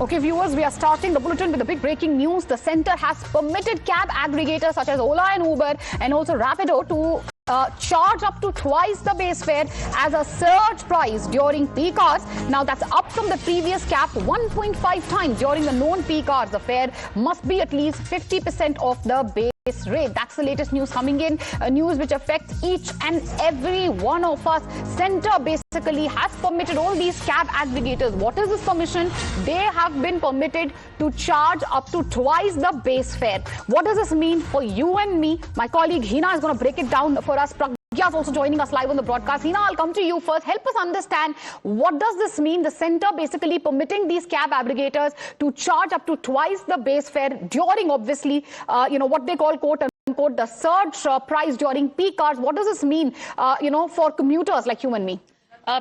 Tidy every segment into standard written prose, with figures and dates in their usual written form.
Okay, viewers, we are starting the bulletin with the big breaking news. The centre has permitted cab aggregators such as Ola and Uber and also Rapido to charge up to twice the base fare as a surge price during peak hours. Now, that's up from the previous cap 1.5 times during the non-peak hours. The fare must be at least 50% of the base rate. That's the latest news coming in, news which affects each and every one of us. Centre basically has permitted all these cab aggregators. What is this permission? They have been permitted to charge up to twice the base fare. What does this mean for you and me? My colleague Hina is going to break it down for us. Pragya is also joining us live on the broadcast. Hina, I'll come to you first. Help us understand, what does this mean? The centre basically permitting these cab aggregators to charge up to twice the base fare during, obviously, what they call quote unquote the surge price during peak hours. What does this mean, for commuters like you and me?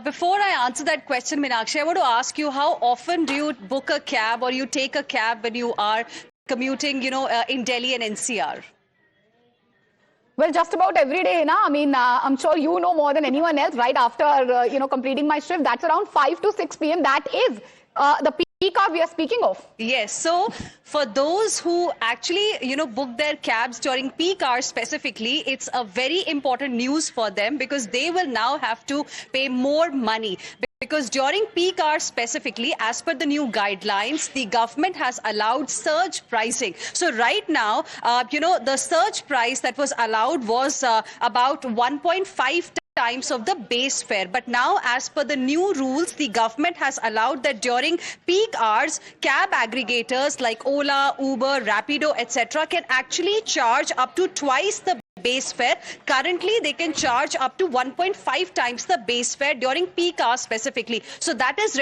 Before I answer that question, Meenakshi, I want to ask you, how often do you book a cab or you take a cab when you are commuting, in Delhi and NCR? Well, just about every day, na? I mean, I'm sure you know more than anyone else. Right after, completing my shift, that's around 5 to 6 p.m. That is the peak hour we are speaking of. Yes. So for those who actually, book their cabs during peak hours specifically, it's a very important news for them because they will now have to pay more money. Because during peak hours specifically, as per the new guidelines, the government has allowed surge pricing. So right now, the surge price that was allowed was about 1.5 times of the base fare. But now, as per the new rules, the government has allowed that during peak hours, cab aggregators like Ola, Uber, Rapido, etc. can actually charge up to twice the base fare. Currently, they can charge up to 1.5 times the base fare during peak hours specifically. So that is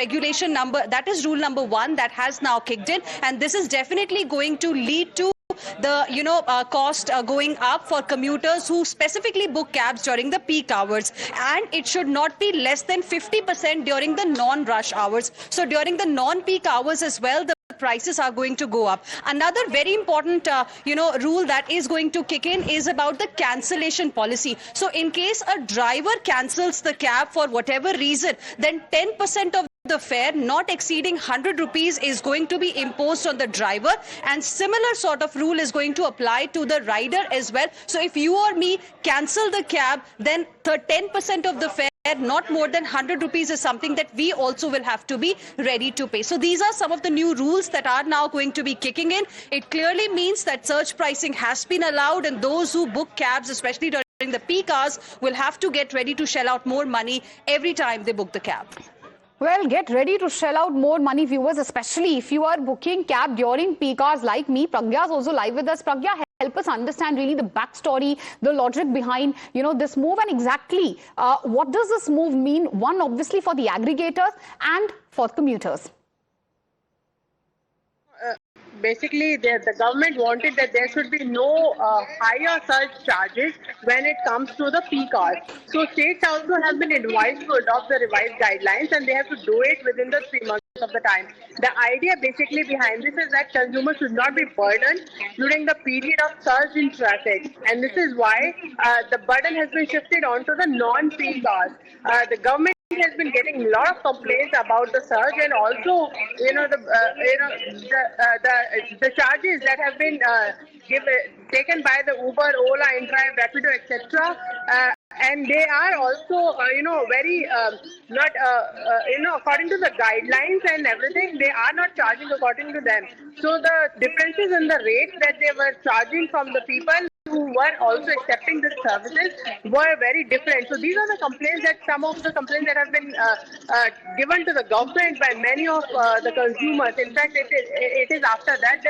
rule number 1 that has now kicked in, and this is definitely going to lead to the cost going up for commuters who specifically book cabs during the peak hours, and it should not be less than 50% during the non-rush hours. So during the non-peak hours as well, the prices are going to go up. Another very important rule that is going to kick in is about the cancellation policy. So in case a driver cancels the cab for whatever reason, then 10% of the fare not exceeding 100 rupees is going to be imposed on the driver, and similar sort of rule is going to apply to the rider as well. So if you or me cancel the cab, then 10% of the fare, not more than 100 rupees, is something that we also will have to be ready to pay. So these are some of the new rules that are now going to be kicking in. It clearly means that surge pricing has been allowed, and those who book cabs, especially during the peak hours, will have to get ready to shell out more money every time they book the cab. Well, get ready to shell out more money, viewers, especially if you are booking cab during peak hours like me. Pragya is also live with us. Pragya, help us understand really the backstory, the logic behind, this move, and exactly what does this move mean? One, obviously, for the aggregators and for commuters. Basically, the government wanted that there should be no higher surge charges when it comes to the peak hours. So states also have been advised to adopt the revised guidelines, and they have to do it within the 3 months of the time. The idea basically behind this is that consumers should not be burdened during the period of surge in traffic, and this is why the burden has been shifted onto the non-peak hours. The government has been getting a lot of complaints about the surge, and also the charges that have been taken by the Uber, Ola, Intrive, Rapido, etc. And they are also very not according to the guidelines and everything. They are not charging according to them. So the differences in the rates that they were charging from the people who were also accepting these services were very different. So these are the complaints, that some of the complaints that have been given to the government by many of the consumers. In fact, it is after that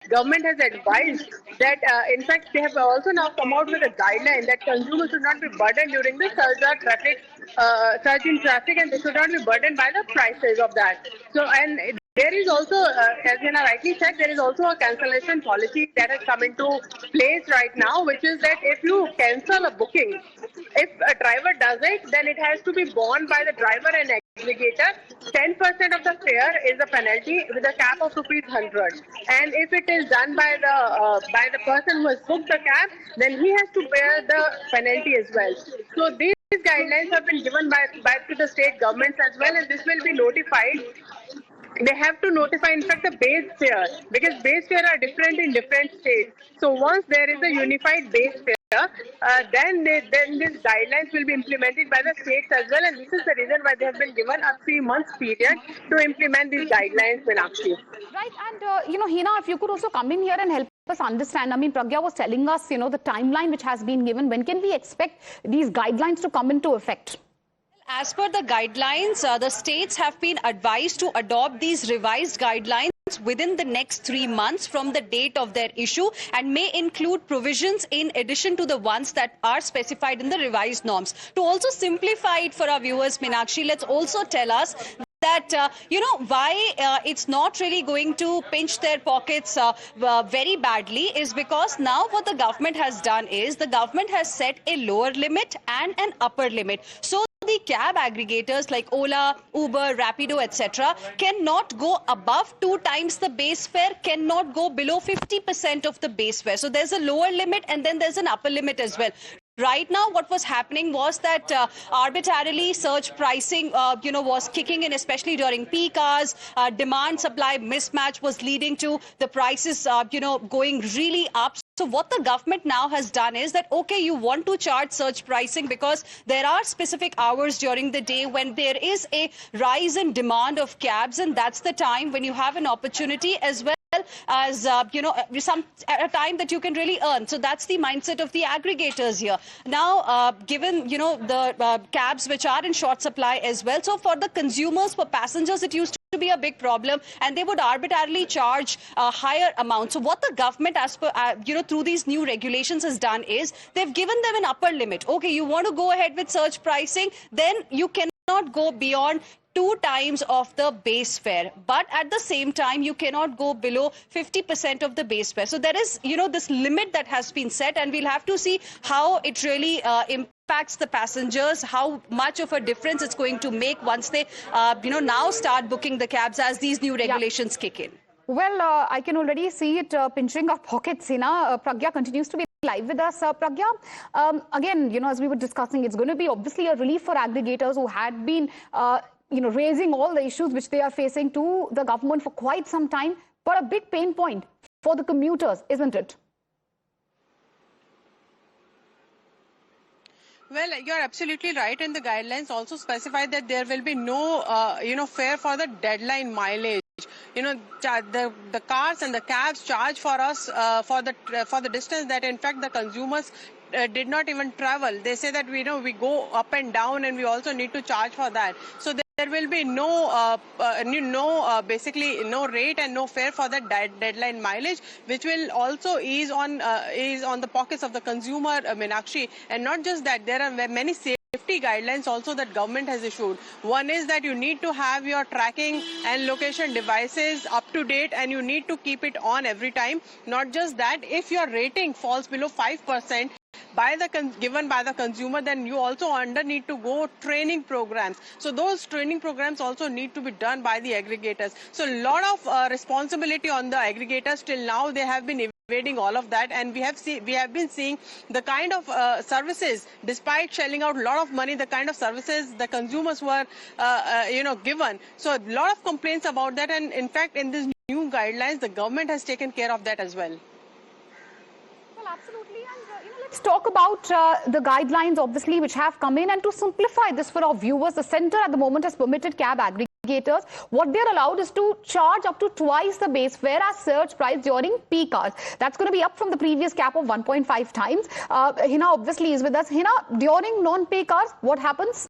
the government has advised that, in fact, they have also now come out with a guideline that consumers should not be burdened during the surge in traffic, and they should not be burdened by the prices of that. So, and there is also, as Hina rightly said, there is also a cancellation policy that has come into place right now, which is that if you cancel a booking, if a driver does it, then it has to be borne by the driver and aggregator. 10% of the fare is a penalty with a cap of ₹100. And if it is done by the person who has booked the cab, then he has to bear the penalty as well. So these guidelines have been given by to the state governments as well, and this will be notified they have to notify, in fact, the base fare, because base fare are different in different states. So once there is a unified base fare, then these guidelines will be implemented by the states as well, and this is the reason why they have been given a 3 month period to implement these guidelines, Meenakshi. Right, and Hina, if you could also come in here and help us understand. I mean, Pragya was telling us, the timeline which has been given. When can we expect these guidelines to come into effect? As per the guidelines, the states have been advised to adopt these revised guidelines within the next 3 months from the date of their issue, and may include provisions in addition to the ones that are specified in the revised norms. To also simplify it for our viewers, Meenakshi, let's also tell us that, why it's not really going to pinch their pockets very badly is because now what the government has done is the government has set a lower limit and an upper limit. So the cab aggregators like Ola, Uber, Rapido, etc. cannot go above 2 times the base fare, cannot go below 50% of the base fare. So there's a lower limit and then there's an upper limit as well. Right now, what was happening was that arbitrarily surge pricing, was kicking in, especially during peak hours. Demand-supply mismatch was leading to the prices, going really up. So what the government now has done is that, okay, you want to charge surge pricing because there are specific hours during the day when there is a rise in demand of cabs, and that's the time when you have an opportunity as well as a time that you can really earn. So that's the mindset of the aggregators here. Now, given the cabs which are in short supply as well, so for the consumers, for passengers, it used to be a big problem, and they would arbitrarily charge a higher amount. So what the government, as per through these new regulations, has done is they've given them an upper limit. Okay, you want to go ahead with surge pricing, then you cannot go beyond 2 times of the base fare, but at the same time you cannot go below 50% of the base fare. So there is this limit that has been set, and we'll have to see how it really impacts the passengers, how much of a difference it's going to make once they now start booking the cabs as these new regulations kick in. Well, I can already see it pinching our pockets. Pragya continues to be live with us. Pragya, again, as we were discussing, it's going to be obviously a relief for aggregators who had been raising all the issues which they are facing to the government for quite some time, but a big pain point for the commuters, isn't it? Well, you're absolutely right, and the guidelines also specify that there will be no, fare for the deadline mileage. The cars and the cabs charge for us for the distance that, in fact, the consumers did not even travel. They say that we go up and down, and we also need to charge for that. So there will be basically no rate and no fare for that deadline mileage, which will also ease on the pockets of the consumer, Meenakshi. And not just that, there are many safety guidelines also that government has issued. One is that you need to have your tracking and location devices up to date, and you need to keep it on every time. Not just that, if your rating falls below 5%, given by the consumer, then you also need to go training programs. So those training programs also need to be done by the aggregators. So a lot of responsibility on the aggregators. Till now, they have been evading all of that, and we have been seeing the kind of services, despite shelling out a lot of money, the kind of services the consumers were given. So a lot of complaints about that, and in fact, in these new guidelines, the government has taken care of that as well. Well, absolutely. And let's talk about the guidelines, obviously, which have come in. And to simplify this for our viewers, the centre at the moment has permitted cab aggregators. What they're allowed is to charge up to twice the base fare as surge price during peak hours. That's going to be up from the previous cap of 1.5 times. Hina obviously is with us. Hina, during non-peak hours, what happens?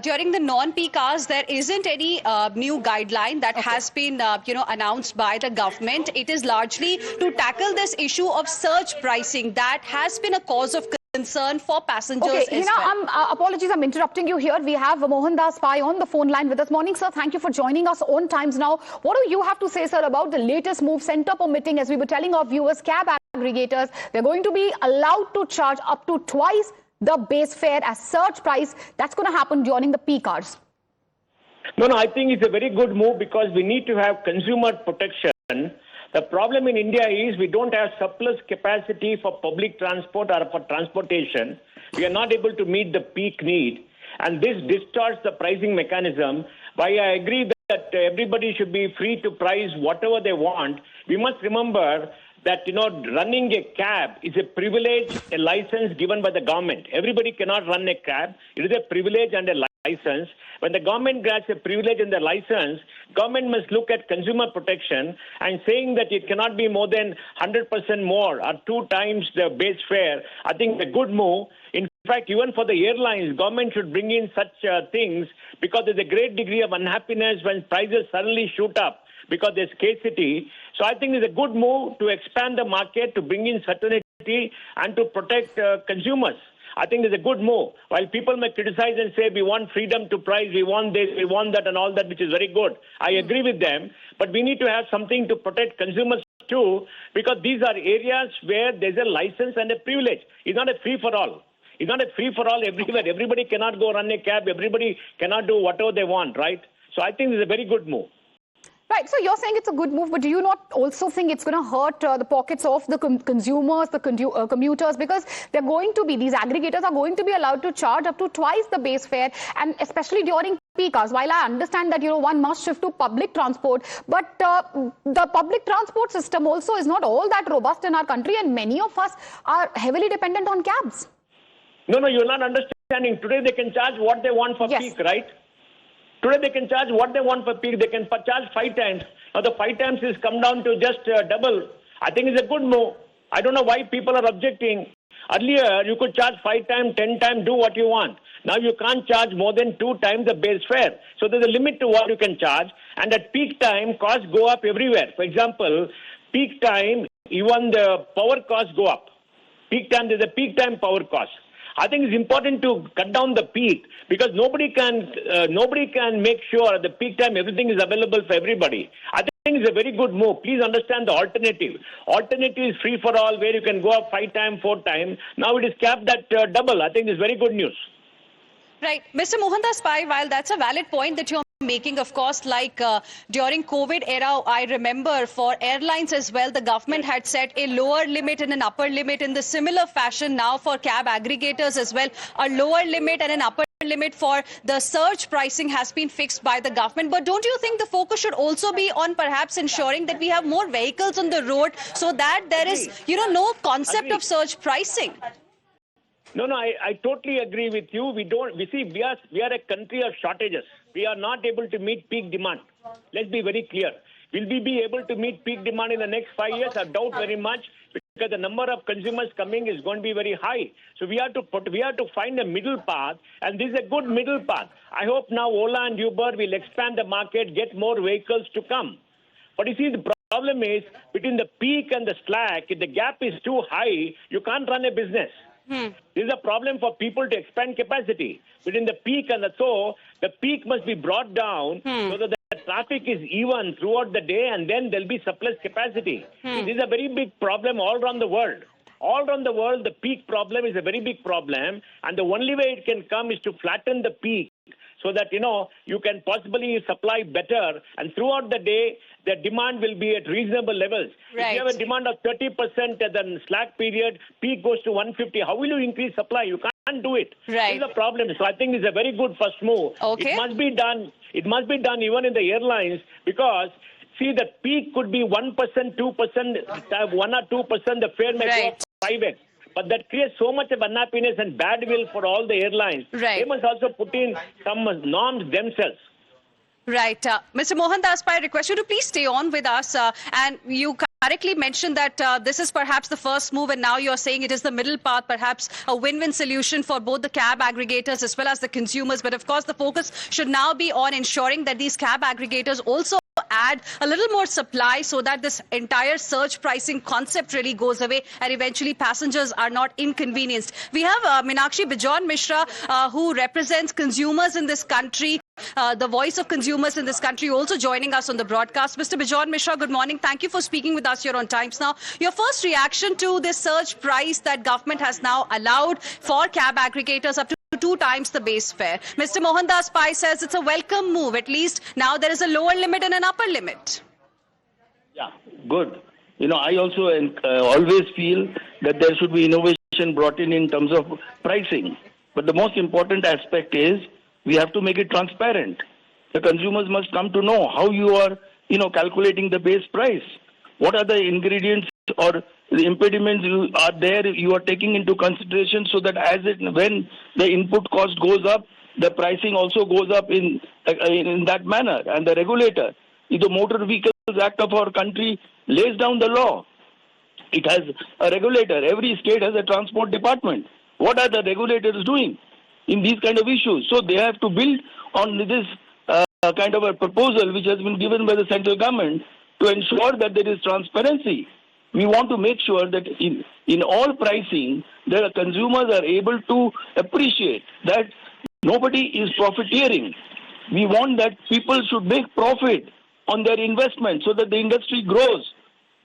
During the non-peak hours, there isn't any new guideline that has been, announced by the government. It is largely to tackle this issue of surge pricing that has been a cause of concern for passengers. Okay, apologies, I'm interrupting you here. We have Mohan Das Pai on the phone line with us. Morning, sir. Thank you for joining us on Times Now. What do you have to say, sir, about the latest move, centre permitting, as we were telling our viewers, cab aggregators, they're going to be allowed to charge up to twice the base fare as surge price. That's going to happen during the peak hours. No, I think it's a very good move because we need to have consumer protection. The problem in India is we don't have surplus capacity for public transport or for transportation. We are not able to meet the peak need, and this distorts the pricing mechanism. While I agree that everybody should be free to price whatever they want, we must remember that, running a cab is a privilege, a license given by the government. Everybody cannot run a cab. It is a privilege and a license. When the government grants a privilege and a license, government must look at consumer protection, and saying that it cannot be more than 100% more or 2 times the base fare, I think it's a good move. In fact, even for the airlines, government should bring in such things, because there's a great degree of unhappiness when prices suddenly shoot up because there's scarcity. So I think it's a good move to expand the market, to bring in certainty and to protect consumers. I think it's a good move. While people may criticize and say we want freedom to price, we want this, we want that and all that, which is very good. I agree with them, but we need to have something to protect consumers too, because these are areas where there's a license and a privilege. It's not a free-for-all. It's not a free-for-all everywhere. Everybody cannot go run a cab. Everybody cannot do whatever they want, right? So I think it's a very good move. Right, so you're saying it's a good move, but do you not also think it's going to hurt the pockets of the consumers, the commuters, because these aggregators are going to be allowed to charge up to twice the base fare, and especially during peak hours. While I understand that, one must shift to public transport, but the public transport system also is not all that robust in our country, and many of us are heavily dependent on cabs. No, you're not understanding. Today they can charge what they want for peak, right? Today they can charge what they want for peak. They can charge 5 times. Now the 5 times is come down to just double. I think it's a good move. I don't know why people are objecting. Earlier you could charge 5 times, 10 times, do what you want. Now you can't charge more than 2 times the base fare. So there's a limit to what you can charge. And at peak time, costs go up everywhere. For example, peak time, even the power costs go up. Peak time, there's a peak time power cost. I think it's important to cut down the peak, because nobody can make sure at the peak time everything is available for everybody. I think it's a very good move. Please understand the alternative. Alternative is free for all, where you can go up 5 times, 4 times. Now it is capped at double. I think it's very good news. Right. Mr. Mohandas Pai, while that's a valid point that you're making, of course, like during COVID era, I remember for airlines as well, the government had set a lower limit and an upper limit. In the similar fashion now for cab aggregators as well, a lower limit and an upper limit for the surge pricing has been fixed by the government. But don't you think the focus should also be on perhaps ensuring that we have more vehicles on the road, so that there is, no concept of surge pricing? No, I totally agree with you. We are a country of shortages. We are not able to meet peak demand. Let's be very clear. Will we be able to meet peak demand in the next 5 years? I doubt very much, because the number of consumers coming is going to be very high. So we have to find a middle path, and this is a good middle path. I hope now Ola and Uber will expand the market, get more vehicles to come. But you see, the problem is between the peak and the slack, if the gap is too high, you can't run a business. This is a problem for people to expand capacity between the peak and the peak must be brought down so that the traffic is even throughout the day, and then there'll be surplus capacity. This is a very big problem all around the world. All around the world, the peak problem is a very big problem, and the only way it can come is to flatten the peak, so that, you can possibly supply better, and throughout the day, the demand will be at reasonable levels. Right. If you have a demand of 30% at the slack period, peak goes to 150. How will you increase supply? You can't do it. Right. This is a problem. So I think it's a very good first move. Okay. It must be done. It must be done even in the airlines, because see, the peak could be 1%, 2%, 1 or 2%. The fare may go up 5x. But that creates so much of unhappiness and bad will for all the airlines. Right. They must also put in some norms themselves. Right. Mr. Mohandas Pai, I request you to please stay on with us. And you correctly mentioned that this is perhaps the first move, and now you're saying it is the middle path, perhaps a win-win solution for both the cab aggregators as well as the consumers. But of course, the focus should now be on ensuring that these cab aggregators also add a little more supply, so that this entire surge pricing concept really goes away and eventually passengers are not inconvenienced. We have Meenakshi Bijon Mishra, who represents consumers in this country, the voice of consumers in this country, also joining us on the broadcast. Mr. Bijon Mishra, good morning. Thank you for speaking with us here on Times Now. Your first reaction to this surge price that government has now allowed for cab aggregators up to 2 times the base fare. Mr. Mohandas Pai says it's a welcome move. At least now there is a lower limit and an upper limit. Yeah, good. I also always feel that there should be innovation brought in terms of pricing. But the most important aspect is we have to make it transparent. The consumers must come to know how you are, calculating the base price. What are the ingredients or the impediments you are taking into consideration so that when the input cost goes up, the pricing also goes up in that manner. And the regulator, the Motor Vehicle Act of our country lays down the law. It has a regulator. Every state has a transport department. What are the regulators doing in these kind of issues? So they have to build on this kind of a proposal which has been given by the central government to ensure that there is transparency. We want to make sure that in all pricing, the consumers are able to appreciate that nobody is profiteering. We want that people should make profit on their investment so that the industry grows.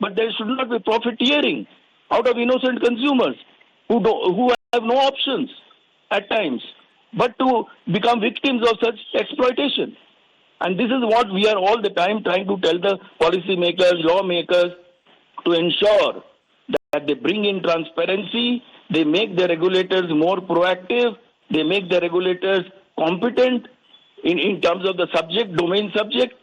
But there should not be profiteering out of innocent consumers who have no options at times but to become victims of such exploitation. And this is what we are all the time trying to tell the policymakers, lawmakers, to ensure that they bring in transparency, they make the regulators more proactive, they make the regulators competent in terms of the domain subject.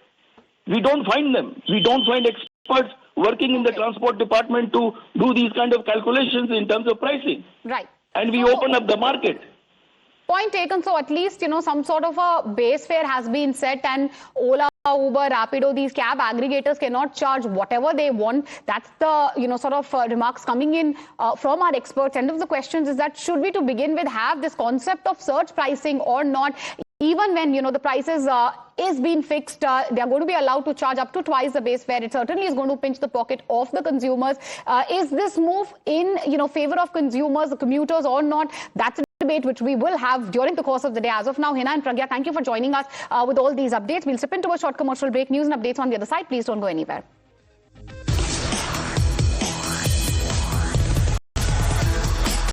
We don't find them. We don't find experts working in the transport department to do these kind of calculations in terms of pricing. Right. And we open up the market. Point taken. So at least, some sort of a base fare has been set, and Ola, Uber, Rapido, these cab aggregators cannot charge whatever they want. That's the, sort of remarks coming in from our experts. End of the questions is that should we to begin with have this concept of surge pricing or not? Even when, the prices is being fixed, they are going to be allowed to charge up to twice the base fare. It certainly is going to pinch the pocket of the consumers. Is this move in, favor of consumers, the commuters or not? That's a debate which we will have during the course of the day. As of now, Hina and Pragya, thank you for joining us with all these updates. We'll step into a short commercial break. News and updates on the other side. Please don't go anywhere.